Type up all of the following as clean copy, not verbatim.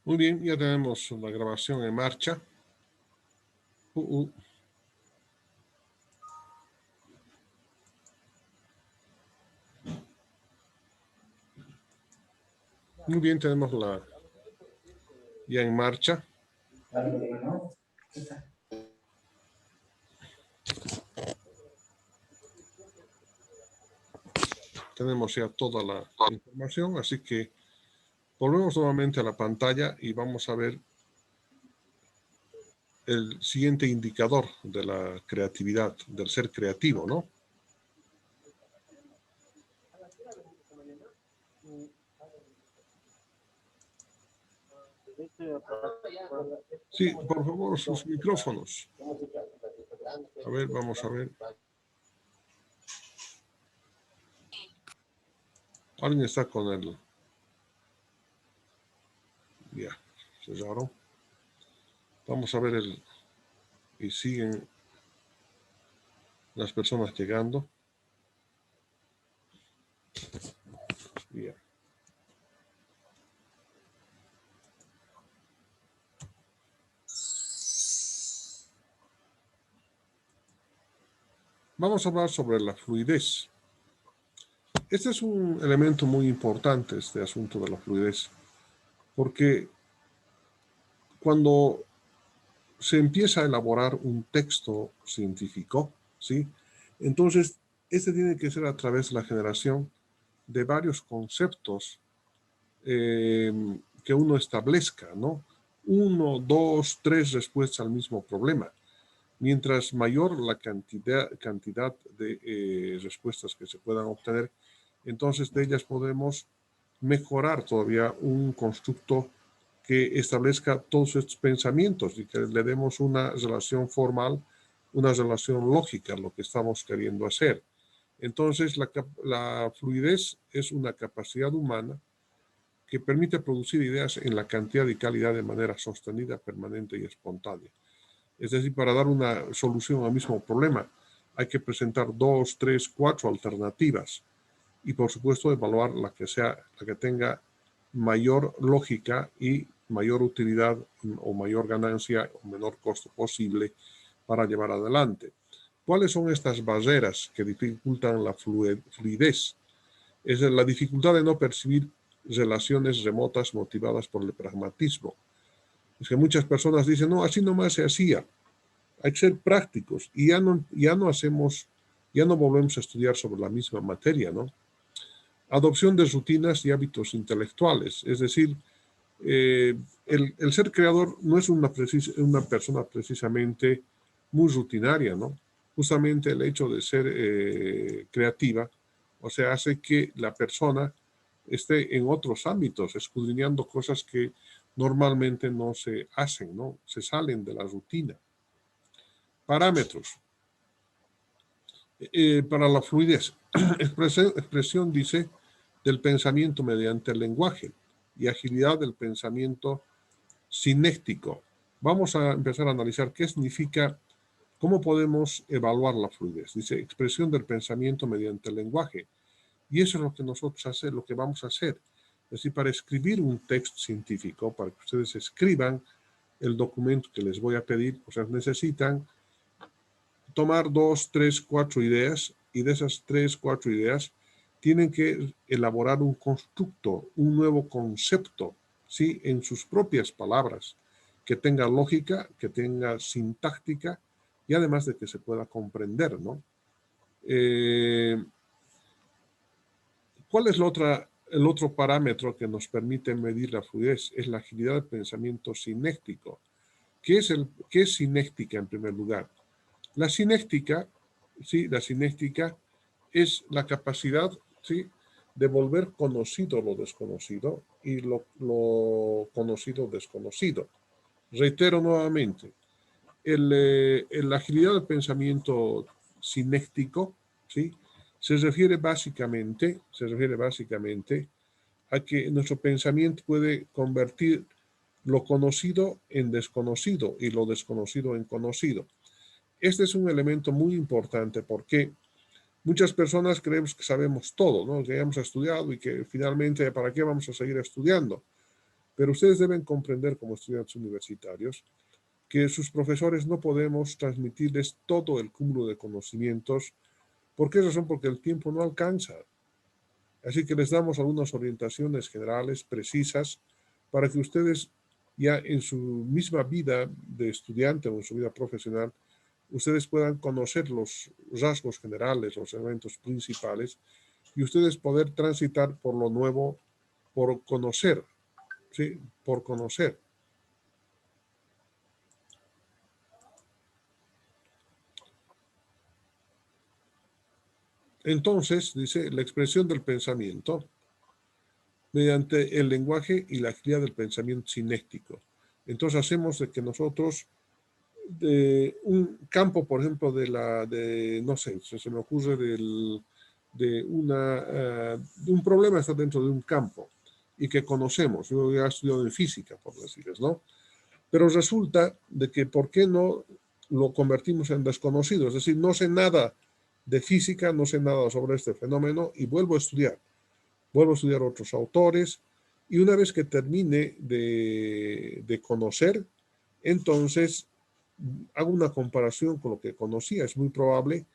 Muy bien, ya tenemos la grabación en marcha. Muy bien, tenemos la ya en marcha. Tenemos ya toda la información, así que volvemos nuevamente a la pantalla y vamos a ver el siguiente indicador de la creatividad, del ser creativo, ¿no? Sí, por favor, sus micrófonos. A ver, vamos a ver. Alguien está con él. Ya, cerraron. Vamos a ver el... Y siguen las personas llegando. Ya. Vamos a hablar sobre la fluidez. Este es un elemento muy importante, este asunto de la fluidez, porque cuando se empieza a elaborar un texto científico, ¿sí? Entonces, este tiene que ser a través de la generación de varios conceptos que uno establezca, ¿no? 1, 2, 3 respuestas al mismo problema. Mientras mayor la cantidad de respuestas que se puedan obtener, entonces de ellas podemos mejorar todavía un constructo que establezca todos estos pensamientos y que le demos una relación formal, una relación lógica a lo que estamos queriendo hacer. Entonces, la fluidez es una capacidad humana que permite producir ideas en la cantidad y calidad de manera sostenida, permanente y espontánea. Es decir, para dar una solución al mismo problema, hay que presentar 2, 3, 4 alternativas y, por supuesto, evaluar la que tenga mayor lógica y mayor utilidad o mayor ganancia o menor costo posible para llevar adelante. ¿Cuáles son estas barreras que dificultan la fluidez? Es la dificultad de no percibir relaciones remotas motivadas por el pragmatismo. Es que muchas personas dicen, no, así nomás se hacía. Hay que ser prácticos y ya no volvemos a estudiar sobre la misma materia, ¿no? Adopción de rutinas y hábitos intelectuales, es decir, el ser creador no es una persona precisamente muy rutinaria, ¿no? Justamente el hecho de ser creativa, o sea, hace que la persona esté en otros ámbitos, escudriñando cosas que normalmente no se hacen, ¿no? Se salen de la rutina. Parámetros. Para la fluidez, expresión dice del pensamiento mediante el lenguaje y agilidad del pensamiento cinético. Vamos a empezar a analizar qué significa, cómo podemos evaluar la fluidez. Dice expresión del pensamiento mediante el lenguaje. Y eso es lo que nosotros lo que vamos a hacer. Es decir, para escribir un texto científico, para que ustedes escriban el documento que les voy a pedir, o sea, necesitan tomar 2, 3, 4 ideas y de esas 3, 4 ideas tienen que elaborar un constructo, un nuevo concepto, ¿sí? En sus propias palabras, que tenga lógica, que tenga sintáctica y además de que se pueda comprender, ¿no? ¿Cuál es el otro parámetro que nos permite medir la fluidez? Es la agilidad del pensamiento cinético. ¿Qué es cinética en primer lugar? La cinética, ¿sí? La cinética es la capacidad, ¿sí? De volver conocido lo desconocido y lo conocido desconocido. Reitero nuevamente, la agilidad del pensamiento cinético, ¿sí? Se refiere básicamente a que nuestro pensamiento puede convertir lo conocido en desconocido y lo desconocido en conocido. Este es un elemento muy importante porque muchas personas creemos que sabemos todo, ¿no? Que hemos estudiado y que finalmente, ¿para qué vamos a seguir estudiando? Pero ustedes deben comprender como estudiantes universitarios que sus profesores no podemos transmitirles todo el cúmulo de conocimientos. ¿Por qué razón? Porque el tiempo no alcanza. Así que les damos algunas orientaciones generales, precisas, para que ustedes ya en su misma vida de estudiante o en su vida profesional, ustedes puedan conocer los rasgos generales, los eventos principales, y ustedes poder transitar por lo nuevo, por conocer, ¿sí? Por conocer. Entonces, dice, la expresión del pensamiento mediante el lenguaje y la agilidad del pensamiento cinético. Entonces hacemos de que nosotros, de un campo, por ejemplo, no sé, se me ocurre de un problema está dentro de un campo y que conocemos, yo ya he estudiado en física, por decirles, ¿no? Pero resulta de que, ¿por qué no lo convertimos en desconocido? Es decir, no sé nada de física, no sé nada sobre este fenómeno y vuelvo a estudiar otros autores, y una vez que termine de conocer, entonces hago una comparación con lo que conocía. Es muy probable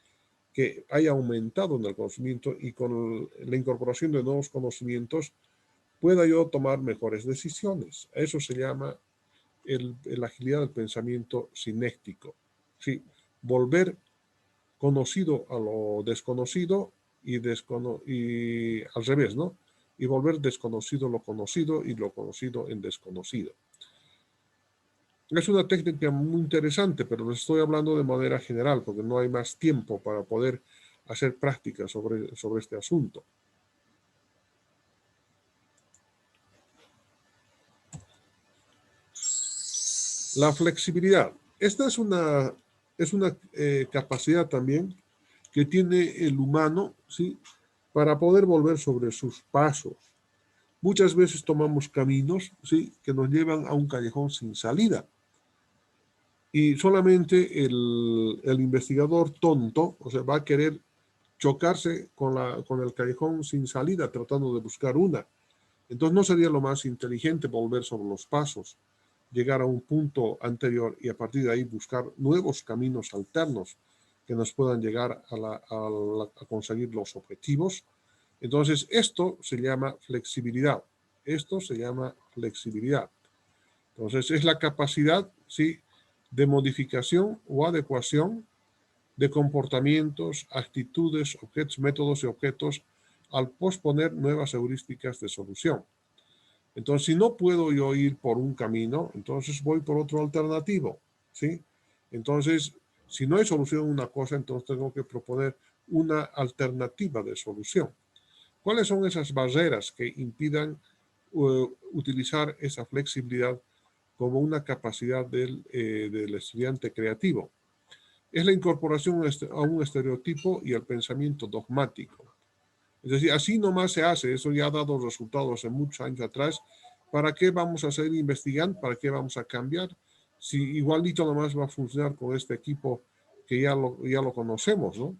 que haya aumentado en el conocimiento y con la incorporación de nuevos conocimientos pueda yo tomar mejores decisiones. Eso se llama la agilidad del pensamiento cinético. Sí, volver conocido a lo desconocido y al revés, ¿no? Y volver desconocido lo conocido y lo conocido en desconocido. Es una técnica muy interesante, pero les estoy hablando de manera general porque no hay más tiempo para poder hacer prácticas sobre este asunto. La flexibilidad. Esta es una capacidad también que tiene el humano, ¿sí? Para poder volver sobre sus pasos. Muchas veces tomamos caminos, ¿sí? Que nos llevan a un callejón sin salida. Y solamente el investigador tonto, o sea, va a querer chocarse con el callejón sin salida, tratando de buscar una. Entonces no sería lo más inteligente volver sobre los pasos, llegar a un punto anterior y a partir de ahí buscar nuevos caminos alternos que nos puedan llegar a conseguir los objetivos. Entonces esto se llama flexibilidad. Esto se llama flexibilidad. Entonces es la capacidad, ¿sí?, de modificación o adecuación de comportamientos, actitudes, objetos, métodos y objetos al posponer nuevas heurísticas de solución. Entonces, si no puedo yo ir por un camino, entonces voy por otro alternativo, ¿sí? Entonces, si no hay solución a una cosa, entonces tengo que proponer una alternativa de solución. ¿Cuáles son esas barreras que impidan utilizar esa flexibilidad como una capacidad del estudiante creativo? Es la incorporación a un estereotipo y al pensamiento dogmático. Es decir, así nomás se hace, eso ya ha dado resultados hace muchos años atrás. ¿Para qué vamos a seguir investigando? ¿Para qué vamos a cambiar? Si igualito nomás va a funcionar con este equipo que ya lo conocemos, ¿no?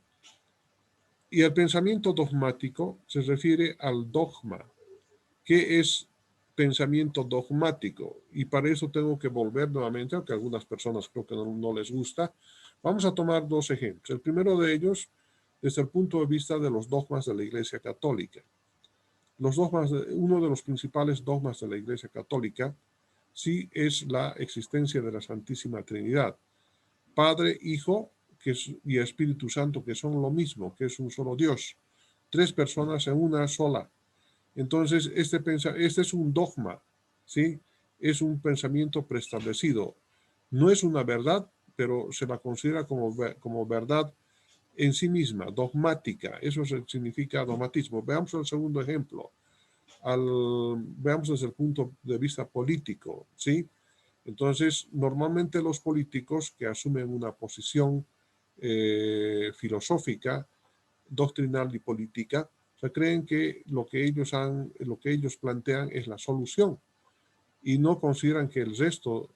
Y el pensamiento dogmático se refiere al dogma. ¿Qué es pensamiento dogmático? Y para eso tengo que volver nuevamente, aunque a algunas personas creo que no les gusta. Vamos a tomar dos ejemplos. El primero de ellos, desde el punto de vista de los dogmas de la Iglesia Católica. Uno de los principales dogmas de la Iglesia Católica sí es la existencia de la Santísima Trinidad. Padre, Hijo y Espíritu Santo, que son lo mismo, que es un solo Dios. Tres personas en una sola. Entonces, este es un dogma, ¿sí? Es un pensamiento preestablecido. No es una verdad, pero se la considera como verdad en sí misma, dogmática. Eso significa dogmatismo. Veamos el segundo ejemplo. Veamos desde el punto de vista político, ¿sí? Entonces, normalmente los políticos que asumen una posición filosófica, doctrinal y política, se creen que lo que ellos plantean es la solución y no consideran que el resto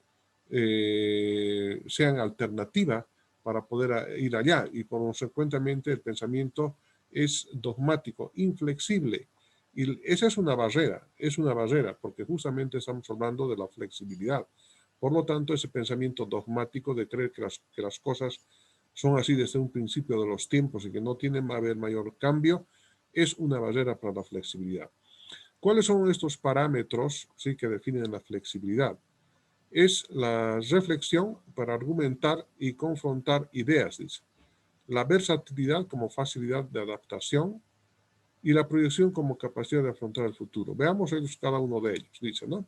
sean alternativa para poder ir allá, y por consecuentemente el pensamiento es dogmático, inflexible, Y esa es una barrera, porque justamente estamos hablando de la flexibilidad. Por lo tanto, ese pensamiento dogmático de creer que las cosas son así desde un principio de los tiempos y que no tienen que haber mayor cambio, es una barrera para la flexibilidad. ¿Cuáles son estos parámetros, sí, que definen la flexibilidad? Es la reflexión para argumentar y confrontar ideas, dice. La versatilidad como facilidad de adaptación y la proyección como capacidad de afrontar el futuro. Veamos ellos, cada uno de ellos, dice, ¿no?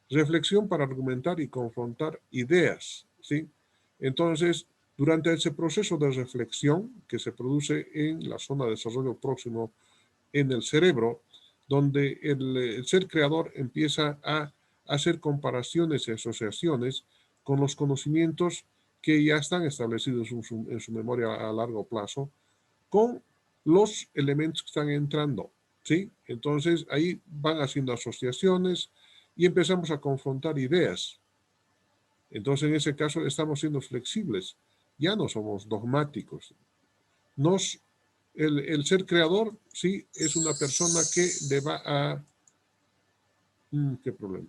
Reflexión para argumentar y confrontar ideas, ¿sí? Entonces, durante ese proceso de reflexión que se produce en la zona de desarrollo próximo en el cerebro, donde el ser creador empieza a hacer comparaciones y asociaciones con los conocimientos que ya están establecidos en su memoria a largo plazo, con los elementos que están entrando, ¿sí? Entonces ahí van haciendo asociaciones y empezamos a confrontar ideas. Entonces en ese caso estamos siendo flexibles, ya no somos dogmáticos. El ser creador, sí, es una persona que le va a... ¿Qué problema?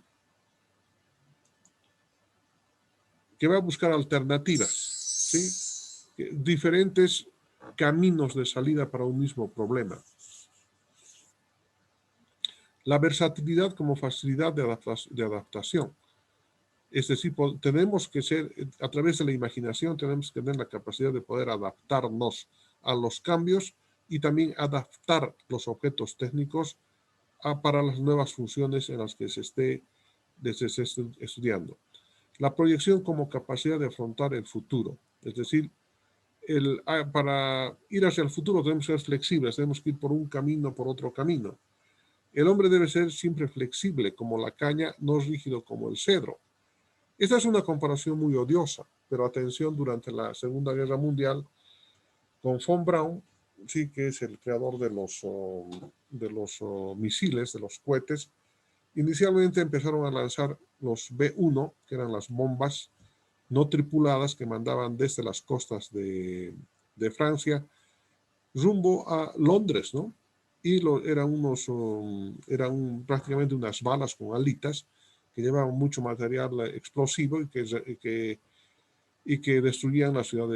Que va a buscar alternativas, ¿sí? Diferentes caminos de salida para un mismo problema. La versatilidad como facilidad de adaptación. Es decir, tenemos que ser, a través de la imaginación, tenemos que tener la capacidad de poder adaptarnos a los cambios y también adaptar los objetos técnicos para las nuevas funciones en las que se esté estudiando. La proyección como capacidad de afrontar el futuro. Es decir, para ir hacia el futuro tenemos que ser flexibles, tenemos que ir por un camino, por otro camino. El hombre debe ser siempre flexible como la caña, no rígido como el cedro. Esta es una comparación muy odiosa, pero atención, durante la Segunda Guerra Mundial, con von Braun, sí, que es el creador de los misiles, de los cohetes, inicialmente empezaron a lanzar los B-1, que eran las bombas no tripuladas que mandaban desde las costas de Francia rumbo a Londres, ¿no? Y eran prácticamente unas balas con alitas que llevaban mucho material explosivo y que destruían la ciudad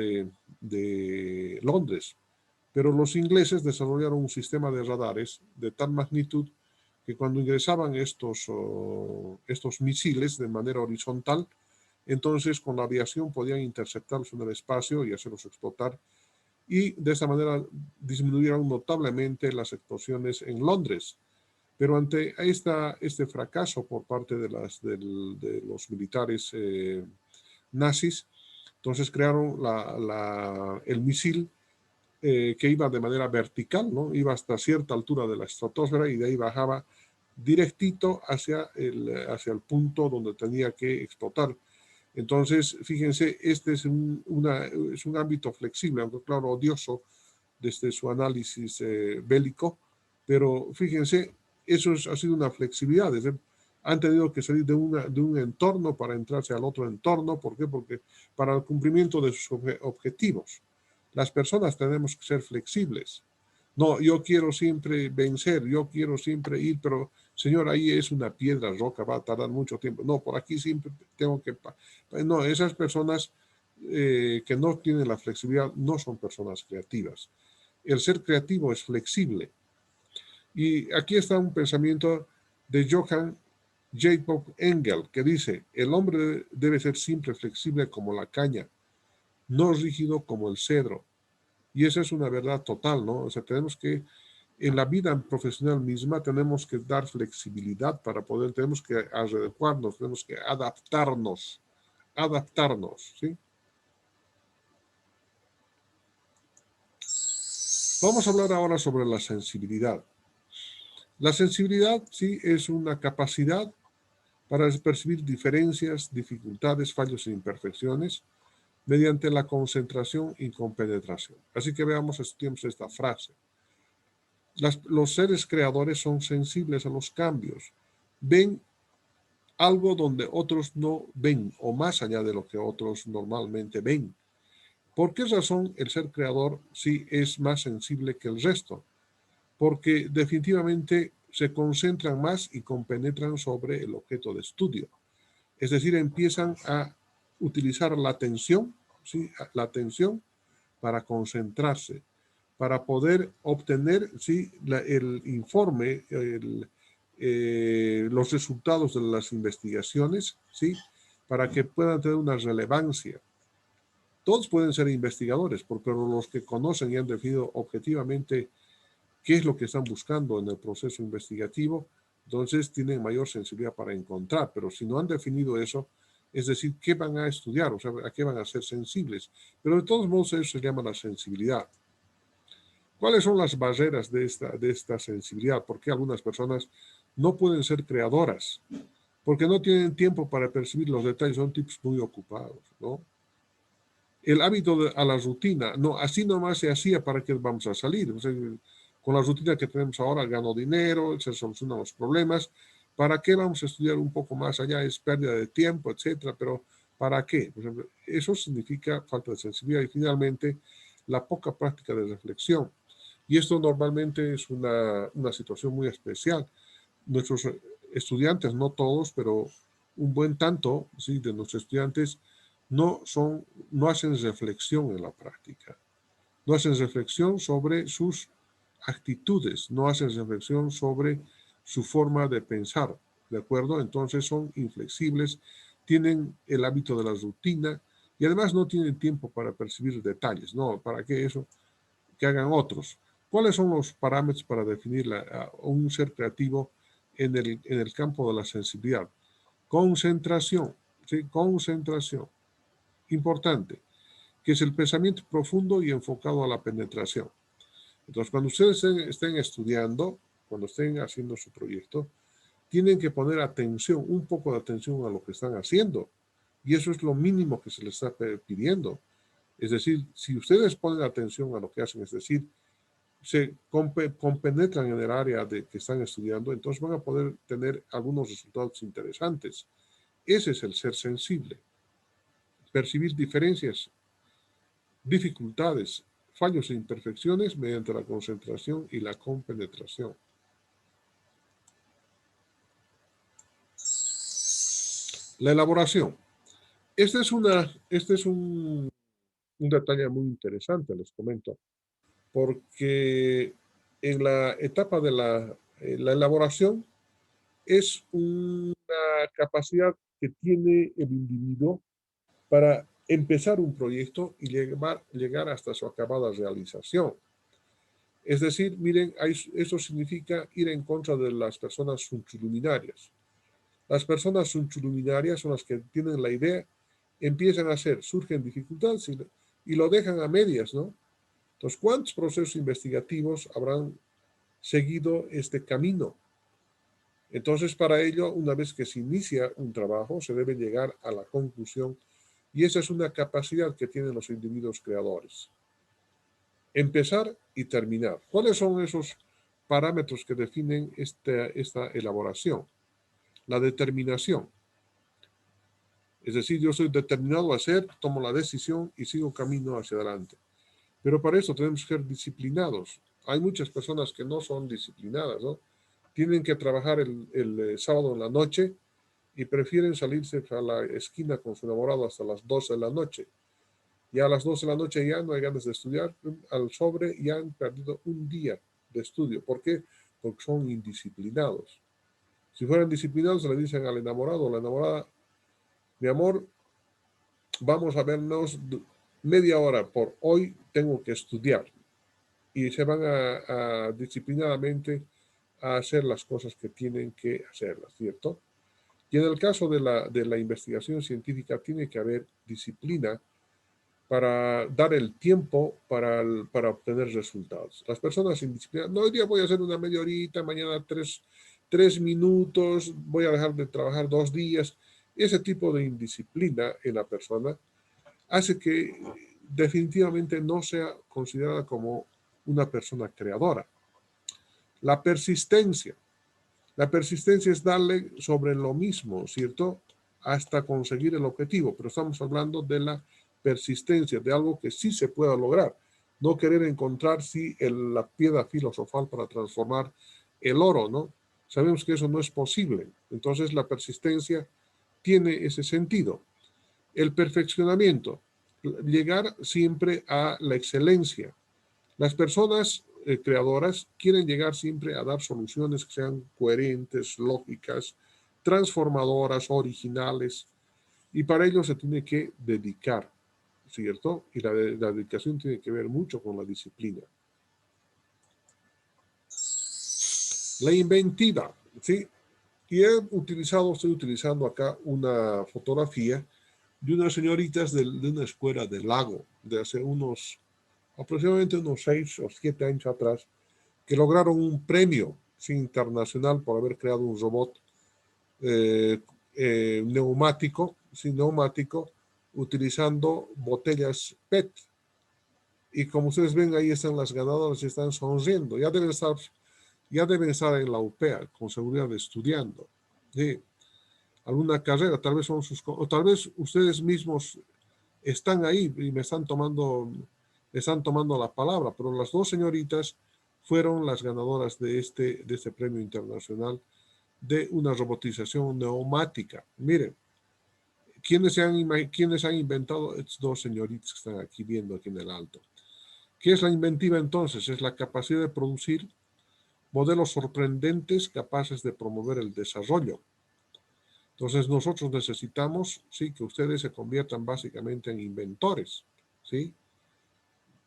de Londres. Pero los ingleses desarrollaron un sistema de radares de tal magnitud que cuando ingresaban estos misiles de manera horizontal, entonces con la aviación podían interceptarlos en el espacio y hacerlos explotar, y de esa manera disminuyeron notablemente las explosiones en Londres. Pero ante este fracaso por parte de los militares nazis, entonces crearon el misil que iba de manera vertical, ¿no? Iba hasta cierta altura de la estratosfera y de ahí bajaba directito hacia el punto donde tenía que explotar. Entonces, fíjense, este es un ámbito flexible, aunque claro, odioso desde su análisis bélico, pero fíjense, ha sido una flexibilidad. Han tenido que salir de un entorno para entrarse al otro entorno. ¿Por qué? Porque para el cumplimiento de sus objetivos. Las personas tenemos que ser flexibles. No, yo quiero siempre vencer, yo quiero siempre ir, pero señor, ahí es una piedra, roca, va a tardar mucho tiempo. No, por aquí siempre tengo que... No, esas personas que no tienen la flexibilidad no son personas creativas. El ser creativo es flexible. Y aquí está un pensamiento de Johann Jacob Engel, que dice, el hombre debe ser siempre flexible como la caña, no rígido como el cedro. Y esa es una verdad total, ¿no? O sea, tenemos que, en la vida profesional misma, tenemos que dar flexibilidad tenemos que adecuarnos, tenemos que adaptarnos, ¿sí? Vamos a hablar ahora sobre la sensibilidad. La sensibilidad, sí, es una capacidad para percibir diferencias, dificultades, fallos e imperfecciones mediante la concentración y compenetración. Así que estudiemos esta frase. Los seres creadores son sensibles a los cambios. Ven algo donde otros no ven, o más allá de lo que otros normalmente ven. ¿Por qué razón el ser creador sí es más sensible que el resto? Porque definitivamente se concentran más y compenetran sobre el objeto de estudio. Es decir, empiezan a utilizar la atención, ¿sí? La atención para concentrarse, para poder obtener, ¿sí? El informe, los resultados de las investigaciones, ¿sí? Para que puedan tener una relevancia. Todos pueden ser investigadores, pero los que conocen y han definido objetivamente qué es lo que están buscando en el proceso investigativo, entonces tienen mayor sensibilidad para encontrar. Pero si no han definido eso, es decir, ¿qué van a estudiar? O sea, ¿a qué van a ser sensibles? Pero de todos modos eso se llama la sensibilidad. ¿Cuáles son las barreras de esta sensibilidad? ¿Por qué algunas personas no pueden ser creadoras? Porque no tienen tiempo para percibir los detalles, son tipos muy ocupados, ¿no? El hábito a la rutina, no, así nomás se hacía, ¿para qué vamos a salir? O sea, con la rutina que tenemos ahora gano dinero, se solucionan los problemas, ¿para qué vamos a estudiar un poco más allá? Es pérdida de tiempo, etcétera, pero ¿para qué? Por ejemplo, eso significa falta de sensibilidad y finalmente la poca práctica de reflexión. Y esto normalmente es una situación muy especial. Nuestros estudiantes, no todos, pero un buen tanto, ¿sí? De nuestros estudiantes no hacen reflexión en la práctica, no hacen reflexión sobre sus actitudes, no hacen reflexión sobre su forma de pensar, ¿de acuerdo? Entonces son inflexibles, tienen el hábito de la rutina y además no tienen tiempo para percibir detalles, ¿no? ¿Para qué eso? Que hagan otros. ¿Cuáles son los parámetros para definir a un ser creativo en el campo de la sensibilidad? Concentración, ¿sí? Concentración. Importante, que es el pensamiento profundo y enfocado a la penetración. Entonces, cuando ustedes estén estudiando, cuando estén haciendo su proyecto, tienen que poner atención, un poco de atención a lo que están haciendo. Y eso es lo mínimo que se les está pidiendo. Es decir, si ustedes ponen atención a lo que hacen, es decir, se compenetran en el área que están estudiando, entonces van a poder tener algunos resultados interesantes. Ese es el ser sensible. Percibir diferencias, dificultades, fallos e imperfecciones mediante la concentración y la compenetración. La elaboración. Este es un detalle muy interesante, les comento, porque en la etapa de la elaboración es una capacidad que tiene el individuo para empezar un proyecto y llegar hasta su acabada realización. Es decir, miren, eso significa ir en contra de las personas sunchuluminarias. Las personas sunchuluminarias son las que tienen la idea, empiezan a hacer, surgen dificultades y lo dejan a medias, ¿no? Entonces, ¿cuántos procesos investigativos habrán seguido este camino? Entonces, para ello, una vez que se inicia un trabajo, se debe llegar a la conclusión y esa es una capacidad que tienen los individuos creadores. Empezar y terminar. ¿Cuáles son esos parámetros que definen esta elaboración? La determinación. Es decir, yo soy determinado a hacer, tomo la decisión y sigo camino hacia adelante. Pero para eso tenemos que ser disciplinados. Hay muchas personas que no son disciplinadas, ¿no? Tienen que trabajar el sábado en la noche y prefieren salirse a la esquina con su enamorado hasta las 12 de la noche. Y a las 12 de la noche ya no hay ganas de estudiar, al sobre ya han perdido un día de estudio. ¿Por qué? Porque son indisciplinados. Si fueran disciplinados, le dicen al enamorado o la enamorada, mi amor, vamos a vernos media hora por hoy, tengo que estudiar. Y se van disciplinadamente a hacer las cosas que tienen que hacerlas, ¿cierto? Y en el caso de la investigación científica tiene que haber disciplina para dar el tiempo para obtener resultados. Las personas indisciplinadas, no, hoy día voy a hacer una media horita, mañana tres minutos, voy a dejar de trabajar 2 días. Ese tipo de indisciplina en la persona hace que definitivamente no sea considerada como una persona creadora. La persistencia. La persistencia es darle sobre lo mismo, ¿cierto? Hasta conseguir el objetivo, pero estamos hablando de la persistencia, de algo que sí se pueda lograr. No querer encontrar la piedra filosofal para transformar el oro, ¿no? Sabemos que eso no es posible. Entonces la persistencia tiene ese sentido. El perfeccionamiento, llegar siempre a la excelencia. Las personas creadoras quieren llegar siempre a dar soluciones que sean coherentes, lógicas, transformadoras, originales, y para ello se tiene que dedicar, ¿cierto? Y la dedicación tiene que ver mucho con la disciplina. La inventiva, ¿sí? Y estoy utilizando acá una fotografía de unas señoritas de una escuela del lago, de hace aproximadamente unos 6 o 7 años atrás, que lograron un premio, ¿sí?, internacional por haber creado un robot neumático, sin neumático, utilizando botellas PET. Y como ustedes ven, ahí están las ganadoras y están sonriendo. Ya deben estar en la UPEA, con seguridad, estudiando. ¿Sí? Alguna carrera, tal vez son o tal vez ustedes mismos están ahí y me están tomando la palabra, pero las dos señoritas fueron las ganadoras de este premio internacional de una robotización neumática. Miren, ¿quiénes han inventado estos dos señoritas que están aquí viendo aquí en el alto? ¿Qué es la inventiva entonces? Es la capacidad de producir modelos sorprendentes capaces de promover el desarrollo. Entonces nosotros necesitamos, sí, que ustedes se conviertan básicamente en inventores, ¿sí?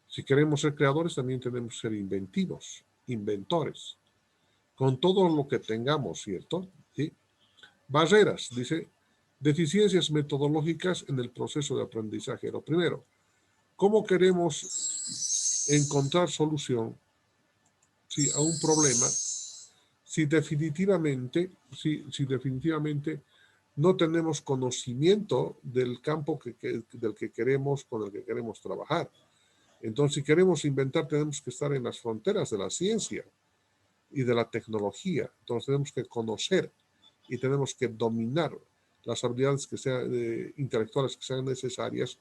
Si queremos ser creadores, también tenemos que ser inventivos, inventores, con todo lo que tengamos, ¿cierto? ¿Sí? Barreras, dice, deficiencias metodológicas en el proceso de aprendizaje. Lo primero, ¿cómo queremos encontrar solución, sí, a un problema si definitivamente no tenemos conocimiento del campo del que queremos, con el que queremos trabajar? Entonces, si queremos inventar, tenemos que estar en las fronteras de la ciencia y de la tecnología. Entonces, tenemos que conocer y tenemos que dominar las habilidades que sean intelectuales que sean necesarias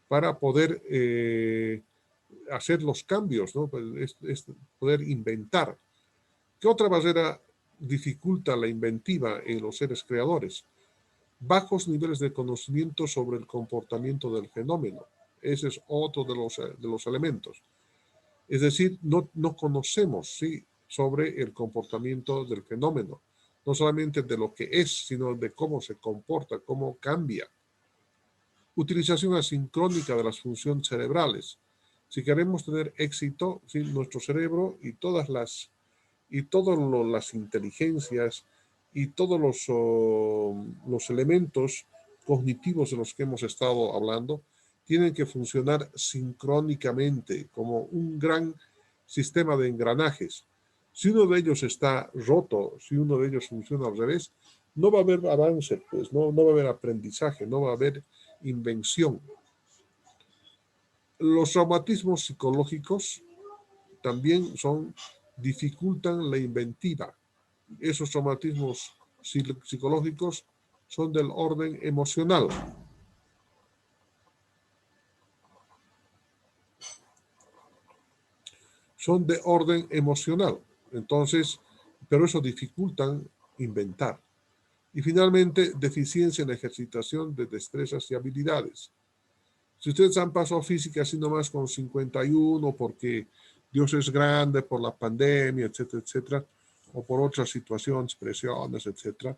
para poder hacer los cambios, ¿no? Es poder inventar. ¿Qué otra barrera dificulta la inventiva en los seres creadores? Bajos niveles de conocimiento sobre el comportamiento del fenómeno. Ese es otro de los elementos. Es decir, no conocemos, ¿sí?, sobre el comportamiento del fenómeno. No solamente de lo que es, sino de cómo se comporta, cómo cambia. Utilización asincrónica de las funciones cerebrales. Si queremos tener éxito, ¿sí?, nuestro cerebro y todas las inteligencias y todos los elementos cognitivos de los que hemos estado hablando tienen que funcionar sincrónicamente como un gran sistema de engranajes. Si uno de ellos está roto, si uno de ellos funciona al revés, no va a haber avance, pues no va a haber aprendizaje, no va a haber invención. Los traumatismos psicológicos también dificultan la inventiva. Esos traumatismos psicológicos son del orden emocional. Son de orden emocional. Entonces, pero eso dificultan inventar. Y finalmente, deficiencia en la ejercitación de destrezas y habilidades. Si ustedes han pasado física así nomás con 51 porque Dios es grande, por la pandemia, etcétera, etcétera, o por otras situaciones, presiones, etcétera,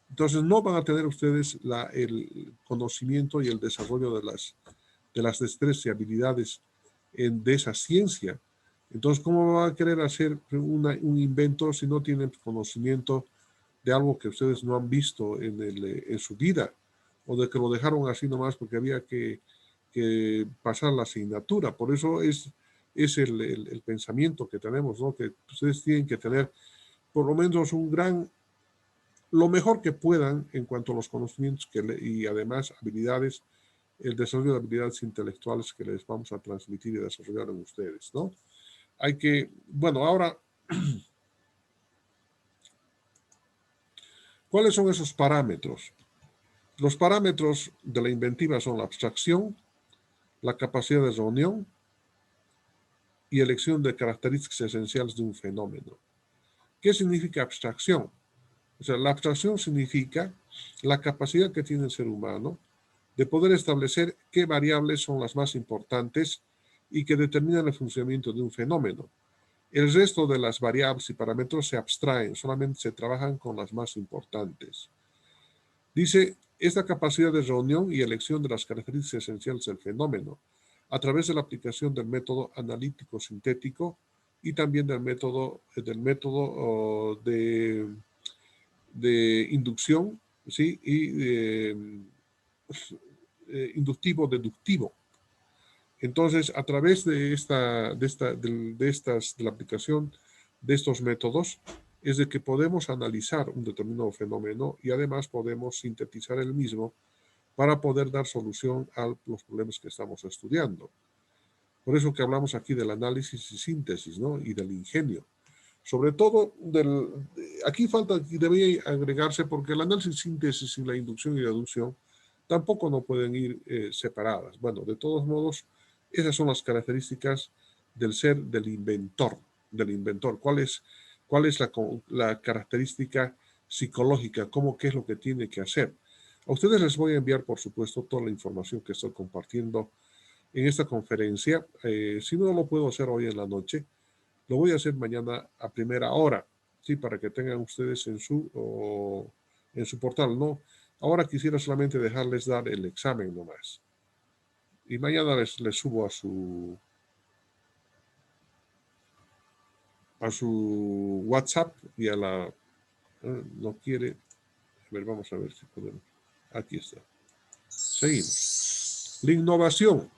entonces no van a tener ustedes el conocimiento y el desarrollo de las destrezas y habilidades de esa ciencia. Entonces, ¿cómo van a querer hacer un invento si no tienen conocimiento de algo que ustedes no han visto en su vida? O de que lo dejaron así nomás porque había que pasar la asignatura. Por eso es el pensamiento que tenemos, ¿no? Que ustedes tienen que tener por lo menos lo mejor que puedan en cuanto a los conocimientos y además habilidades, el desarrollo de habilidades intelectuales que les vamos a transmitir y desarrollar en ustedes, ¿no? Bueno, ahora, ¿cuáles son esos parámetros? Los parámetros de la inventiva son la abstracción, la capacidad de reunión y elección de características esenciales de un fenómeno. ¿Qué significa abstracción? O sea, la abstracción significa la capacidad que tiene el ser humano de poder establecer qué variables son las más importantes y que determinan el funcionamiento de un fenómeno. El resto de las variables y parámetros se abstraen, solamente se trabajan con las más importantes. Dice, esta capacidad de reunión y elección de las características esenciales del fenómeno a través de la aplicación del método analítico sintético y también del método de inducción, ¿sí? Y inductivo-deductivo. Entonces, a través de la aplicación de estos métodos, es de que podemos analizar un determinado fenómeno y además podemos sintetizar el mismo para poder dar solución a los problemas que estamos estudiando. Por eso que hablamos aquí del análisis y síntesis, ¿no? Y del ingenio. Sobre todo, aquí debería agregarse porque el análisis, síntesis y la inducción y deducción tampoco no pueden ir separadas. Bueno, de todos modos, esas son las características del ser del inventor. ¿Cuál es la característica psicológica? ¿Qué es lo que tiene que hacer? A ustedes les voy a enviar, por supuesto, toda la información que estoy compartiendo en esta conferencia. Si no lo puedo hacer hoy en la noche, lo voy a hacer mañana a primera hora, ¿sí? Para que tengan ustedes en su portal, ¿no? Ahora quisiera solamente dejarles dar el examen nomás. Y mañana les subo a su WhatsApp y a la... no quiere... A ver, vamos a ver si podemos... Aquí está. Seguimos. La innovación.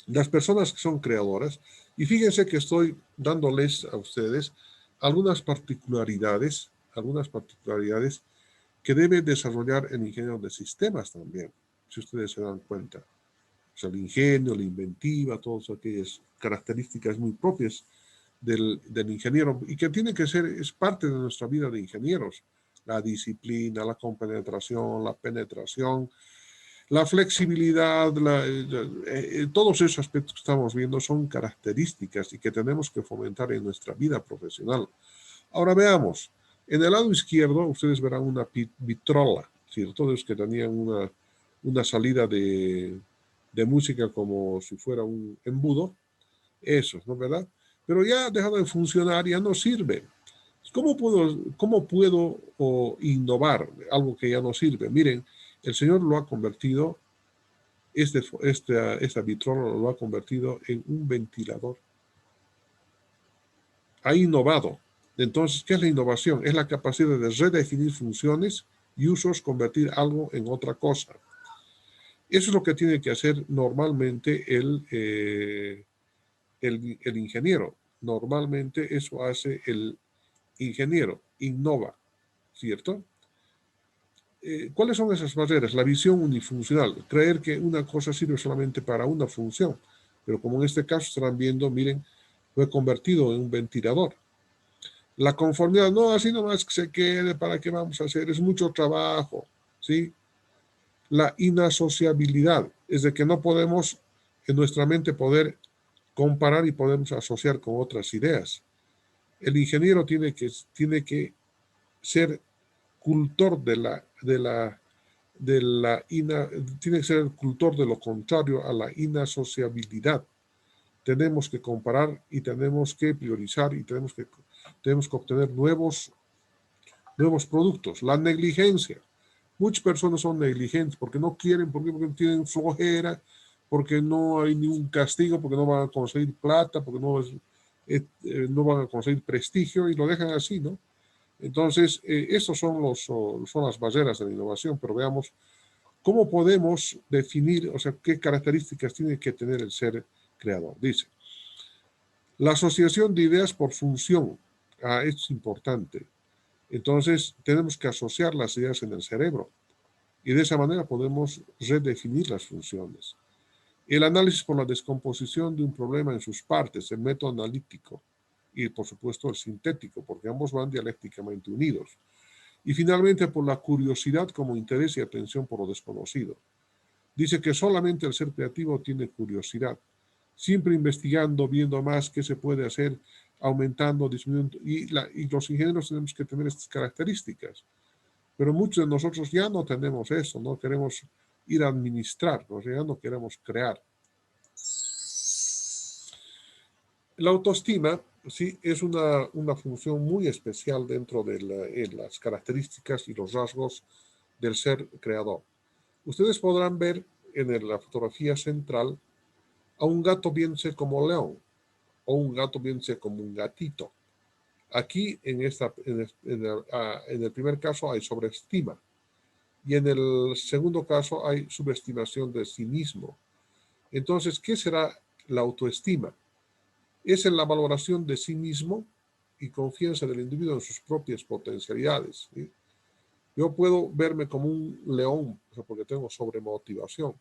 Las personas que son creadoras, y fíjense que estoy dándoles a ustedes algunas particularidades que debe desarrollar el ingeniero de sistemas también, si ustedes se dan cuenta. O sea, el ingenio, la inventiva, todas aquellas características muy propias del ingeniero y que tiene que ser, es parte de nuestra vida de ingenieros. La disciplina, la compenetración, la penetración, la flexibilidad, todos esos aspectos que estamos viendo son características y que tenemos que fomentar en nuestra vida profesional. Ahora veamos, en el lado izquierdo ustedes verán una vitrola, ¿cierto? Los que tenían una salida de música como si fuera un embudo, eso, ¿no? ¿Verdad? Pero ya ha dejado de funcionar, ya no sirve. ¿Cómo puedo innovar algo que ya no sirve? Miren, el Señor lo ha convertido, esta vitrola lo ha convertido en un ventilador. Ha innovado. Entonces, ¿qué es la innovación? Es la capacidad de redefinir funciones y usos, convertir algo en otra cosa. Eso es lo que tiene que hacer normalmente el ingeniero. Normalmente eso hace el ingeniero, innova, ¿cierto? ¿Cuáles son esas barreras? La visión unifuncional, creer que una cosa sirve solamente para una función, pero como en este caso estarán viendo, miren, lo he convertido en un ventilador. La conformidad, no, así nomás que se quede, ¿para qué vamos a hacer? Es mucho trabajo, ¿sí? La inasociabilidad, es de que no podemos en nuestra mente poder comparar y podemos asociar con otras ideas. El ingeniero tiene que ser cultor tiene que ser el cultor de lo contrario a la inasociabilidad. Tenemos que comparar y tenemos que priorizar y tenemos que obtener nuevos productos. La negligencia. Muchas personas son negligentes porque no quieren, porque tienen flojera, porque no hay ningún castigo, porque no van a conseguir plata, porque no van a conseguir prestigio y lo dejan así, ¿no? Entonces, estos son las barreras de la innovación, pero veamos cómo podemos definir, o sea, qué características tiene que tener el ser creador. Dice, la asociación de ideas por función. Esto es importante. Entonces, tenemos que asociar las ideas en el cerebro y de esa manera podemos redefinir las funciones. El análisis por la descomposición de un problema en sus partes, el método analítico y, por supuesto, el sintético, porque ambos van dialécticamente unidos. Y finalmente, por la curiosidad como interés y atención por lo desconocido. Dice que solamente el ser creativo tiene curiosidad, siempre investigando, viendo más qué se puede hacer, aumentando, disminuyendo, y los ingenieros tenemos que tener estas características. Pero muchos de nosotros ya no tenemos eso, no queremos ir a administrar, ya no queremos crear. La autoestima, sí, es una función muy especial dentro de las características y los rasgos del ser creador. Ustedes podrán ver en la fotografía central a un gato viéndose como león o un gato viéndose como un gatito. Aquí, en el primer caso, hay sobreestima y en el segundo caso hay subestimación de sí mismo. Entonces, ¿qué será la autoestima? Es en la valoración de sí mismo y confianza del individuo en sus propias potencialidades, ¿sí? Yo puedo verme como un león, o sea, porque tengo sobremotivación.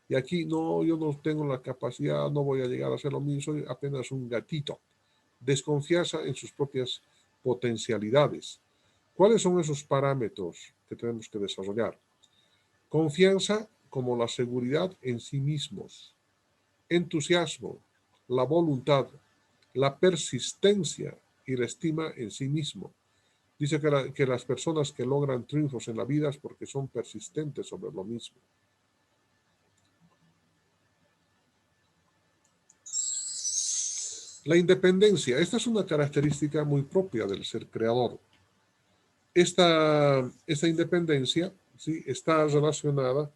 Y aquí no, yo no tengo la capacidad, no voy a llegar a ser lo mismo, soy apenas un gatito. Desconfianza en sus propias potencialidades. ¿Cuáles son esos parámetros que tenemos que desarrollar? Confianza como la seguridad en sí mismos, entusiasmo, la voluntad, la persistencia y la estima en sí mismo. Dice que las personas que logran triunfos en la vida es porque son persistentes sobre lo mismo. La independencia, esta es una característica muy propia del ser creador. Esta independencia, ¿sí?, está relacionada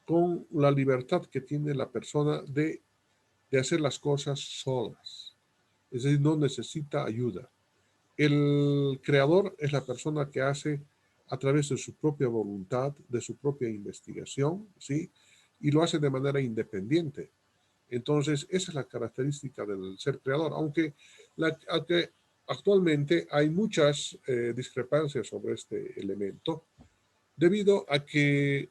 con la libertad que tiene la persona de hacer las cosas solas. Es decir, no necesita ayuda. El creador es la persona que hace a través de su propia voluntad, de su propia investigación, ¿sí?, y lo hace de manera independiente. Entonces, esa es la característica del ser creador, aunque actualmente hay muchas discrepancias sobre este elemento, debido a que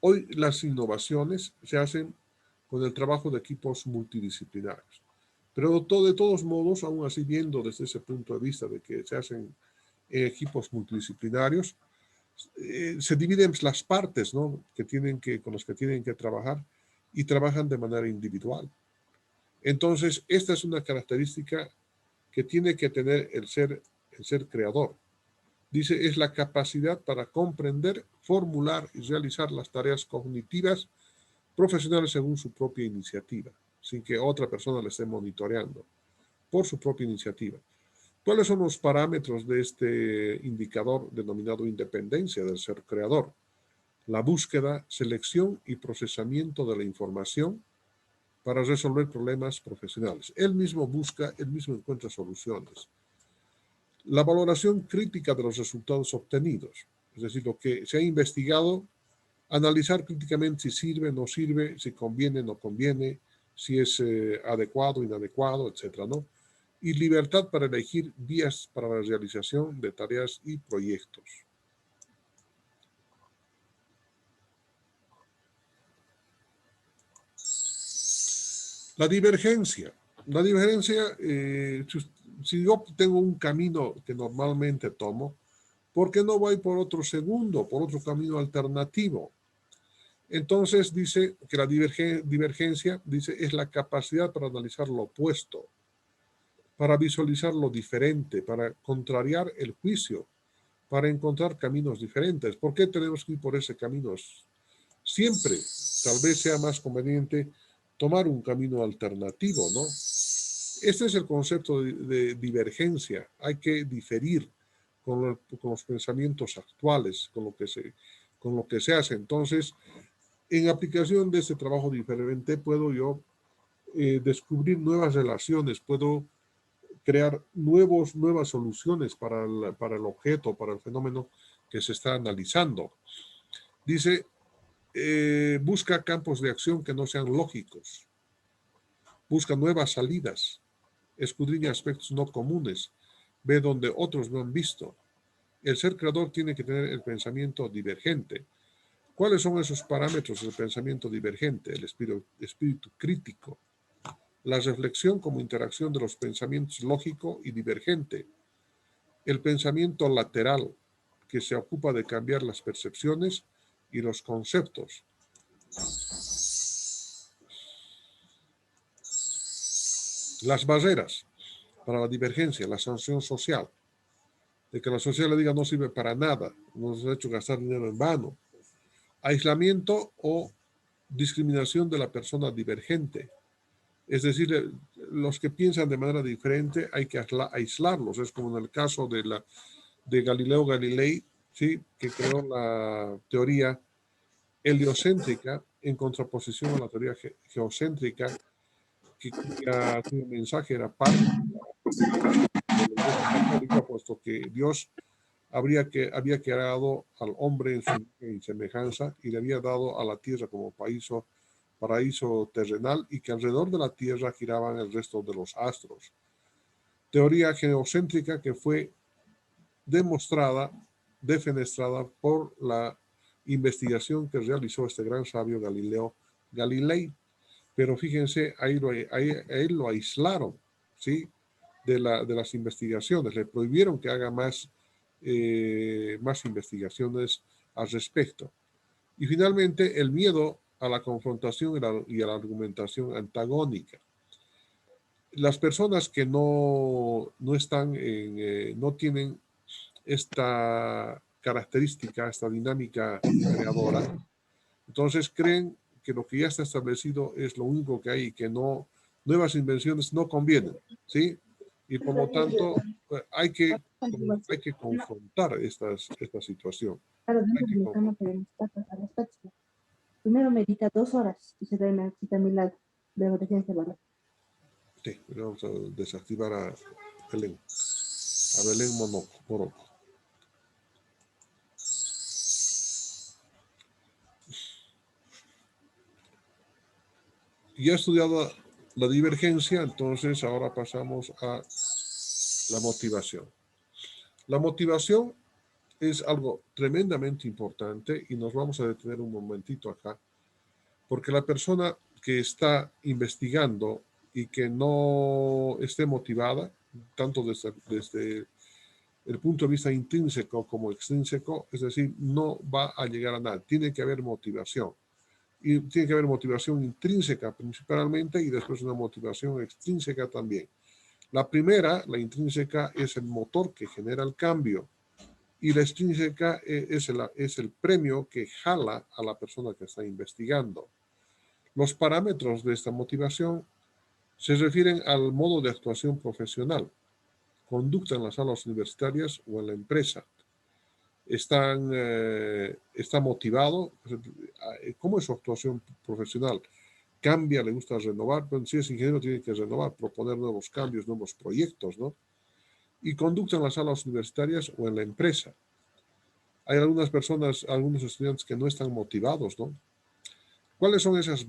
hoy las innovaciones se hacen con el trabajo de equipos multidisciplinarios. Pero de todos modos, aún así viendo desde ese punto de vista de que se hacen equipos multidisciplinarios, se dividen las partes, ¿no?, con las que tienen que trabajar y trabajan de manera individual. Entonces, esta es una característica que tiene que tener el ser creador. Dice, es la capacidad para comprender, formular y realizar las tareas cognitivas profesionales según su propia iniciativa, sin que otra persona le esté monitoreando, por su propia iniciativa. ¿Cuáles son los parámetros de este indicador denominado independencia del ser creador? La búsqueda, selección y procesamiento de la información para resolver problemas profesionales. Él mismo busca, él mismo encuentra soluciones. La valoración crítica de los resultados obtenidos, es decir, lo que se ha investigado, analizar críticamente si sirve, no sirve, si conviene, no conviene, si es adecuado, inadecuado, etcétera, ¿no? Y libertad para elegir vías para la realización de tareas y proyectos. La divergencia. La divergencia, si yo tengo un camino que normalmente tomo, ¿por qué no voy por otro camino alternativo? Entonces dice que la divergencia es la capacidad para analizar lo opuesto, para visualizar lo diferente, para contrariar el juicio, para encontrar caminos diferentes. ¿Por qué tenemos que ir por ese camino? Siempre, tal vez sea más conveniente tomar un camino alternativo, ¿no? Este es el concepto de divergencia. Hay que diferir con los pensamientos actuales, con lo que se hace. Entonces, en aplicación de este trabajo diferente, puedo yo descubrir nuevas relaciones, puedo crear nuevas soluciones para el objeto, para el fenómeno que se está analizando. Dice, busca campos de acción que no sean lógicos, busca nuevas salidas, escudriña aspectos no comunes, ve donde otros no han visto. El ser creador tiene que tener el pensamiento divergente. ¿Cuáles son esos parámetros del pensamiento divergente? El espíritu crítico, la reflexión como interacción de los pensamientos lógico y divergente, el pensamiento lateral, que se ocupa de cambiar las percepciones y los conceptos. Las barreras para la divergencia, la sanción social, de que la sociedad le diga no sirve para nada, nos ha hecho gastar dinero en vano. Aislamiento o discriminación de la persona divergente. Es decir, los que piensan de manera diferente hay que aislarlos. Es como en el caso de Galileo Galilei, ¿sí? Que creó la teoría heliocéntrica en contraposición a la teoría geocéntrica, cuya mensaje era parte de la Iglesia Católica, puesto que Dios había creado al hombre en su imagen y semejanza y le había dado a la tierra como paraíso terrenal y que alrededor de la tierra giraban el resto de los astros. Teoría geocéntrica que fue demostrada, defenestrada por la investigación que realizó este gran sabio Galileo Galilei. Pero fíjense, a él lo aislaron, ¿sí? De las investigaciones, le prohibieron que haga más investigaciones al respecto. Y finalmente, el miedo a la confrontación y a la argumentación antagónica. Las personas que no tienen esta característica, esta dinámica creadora, entonces creen que lo que ya está establecido es lo único que hay y que nuevas invenciones no convienen, ¿sí? Y por lo tanto hay que confrontar esta situación. Claro, dentro de mi cama tenemos patas a las patas. Primero medita 2 horas y se da una cita milagro. Luego dejen de valor. Sí, vamos a desactivar a Belén Moroco. Ya he estudiado la divergencia, entonces ahora pasamos a la motivación. La motivación es algo tremendamente importante y nos vamos a detener un momentito acá, porque la persona que está investigando y que no esté motivada, tanto desde el punto de vista intrínseco como extrínseco, es decir, no va a llegar a nada. Tiene que haber motivación. Y tiene que haber motivación intrínseca principalmente y después una motivación extrínseca también. La primera, la intrínseca, es el motor que genera el cambio y la extrínseca es el premio que jala a la persona que está investigando. Los parámetros de esta motivación se refieren al modo de actuación profesional, conducta en las salas universitarias o en la empresa. Está motivado. ¿Cómo es su actuación profesional? Cambia, le gusta renovar. Bueno, si es ingeniero tiene que renovar, proponer nuevos cambios, nuevos proyectos, ¿no? Y conducta en las salas universitarias o en la empresa. Hay algunas personas, algunos estudiantes que no están motivados, ¿no? ¿Cuáles son esas